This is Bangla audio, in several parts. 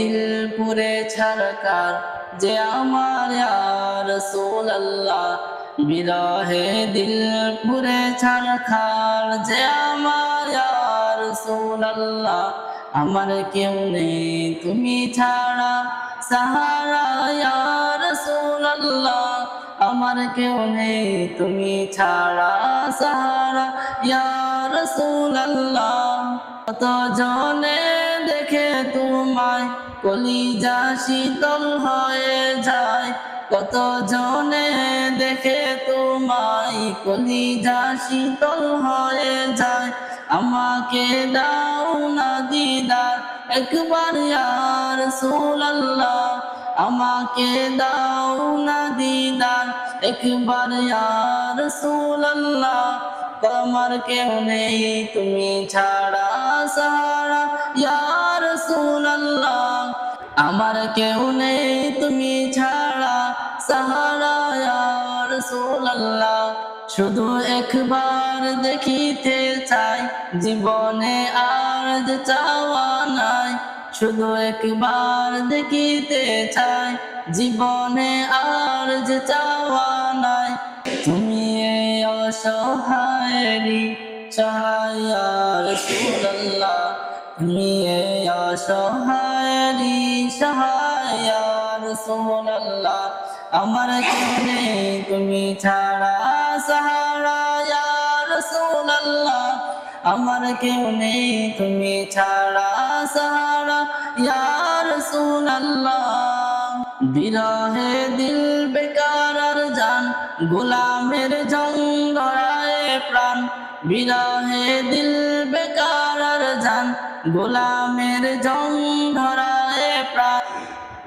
দিল পুরে ছারকার যে আমার ইয়া রাসূলুল্লাহ বিরহে দিল পুরে ছারখার যে আমার ইয়া রাসূলুল্লাহ আমার কেউ নেই তুমি ছাড়া সাহারা ইয়া রাসূলুল্লাহ আমার কেউ নেই তুমি ছাড়া সাহারা ইয়া রাসূলুল্লাহ কত জনে দেখে তোমায় কলিজা শীতল হয়ে যায় কত জনে দেখে তোমায় কলিজা শীতল হয়ে যায় আমাকে দাও না দিদার একবার ইয়া রাসূলুল্লাহ আমাকে দাও না দিদার একবার ইয়া রাসূলুল্লাহ আমার কেউ নেই তুমি ছাড়া সাহারা ইয়া রাসূলুল্লাহ আমার কেউ নেই তুমি ছাড়া সাহারা ইয়া রাসূলুল্লাহ শুধু একবার দেখিতে চাই জীবনে আর যে চাওয়া নাই শুধু একবার দেখিতে চাই জীবনে আর যে চাওয়া নাই তুমি এই অসহায়েরই সহায় ইয়া রাসূলুল্লাহ তুমি এই অসহায়েরই সহায় ইয়া রাসূলুল্লাহ আমার কেউ নেই তুমি ছাড়া সাহারা ইয়া রাসূলুল্লাহ আমার কেউ নেই তুমি ছাড়া সাহারা ইয়া রাসূলুল্লাহ বিরহে দিল বেকার আর জান গোলামের জং ধরায় প্রাণ বিরহে দিল বেকার আর জান গোলামের জং ধরায় প্রাণ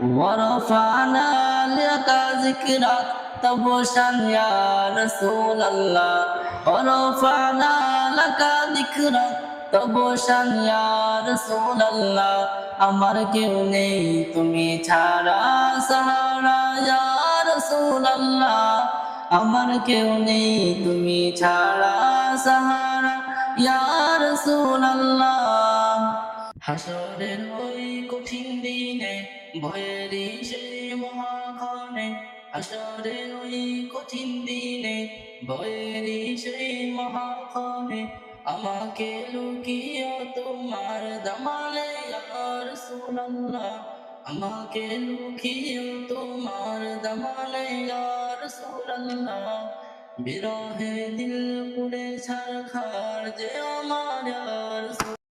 ওয়ারফানা লাকা যিকরাক তবশান ইয়া রাসূলুল্লাহ ওয়ারফানা লাকা যিকরাক তবশান ইয়া রাসূলুল্লাহ আমার কেউ নেই তুমি ছাড়া সাহারা ইয়া রাসূলুল্লাহ আমার কেউ নেই তুমি ছাড়া সাহারা ইয়া রাসূলুল্লাহ হাসরের ওই কঠিন দিনে ভয়েরই সেই মহাক্ষণে হাসরের ওই কঠিন দিনে ভয়েরই সেই মহাক্ষণে আমাকে লুকিও তোমার দামানে ইয়া রাসূলুল্লাহ আমাকে লুকিও তোমার দামানে ইয়া রাসূলুল্লাহ বিরহে দিল পুড়ে ছারখার যে আমার ইয়া রাসূল